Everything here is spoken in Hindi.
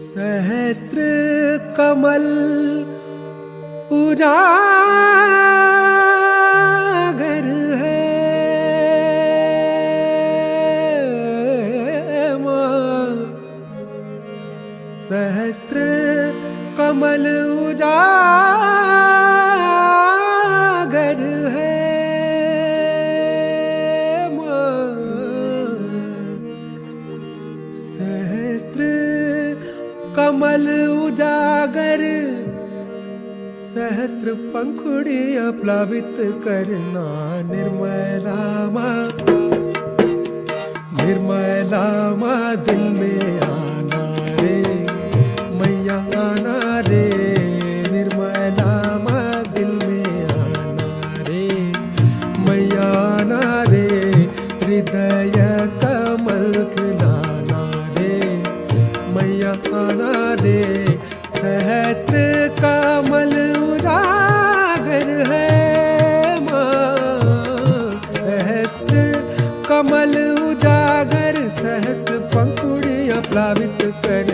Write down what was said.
सहस्त्र कमल उजागर है माँ। सहस्त्र कमल उजागर है माँ। सहस्त्र कमल उजागर सहस्त्र पंखुड़ियां प्लावित करना। निर्मला माँ, निर्मला माँ दिल में आना रे मैया आना रे। निर्मला माँ दिल में आना रे मैया आना रे। हृदय कमल खिलाना रे मैया आना रे। सहस्त्र कमल उजागर है माँ। सहस्त्र कमल उजागर सहस्त्र पंखुड़ियां प्लावित कर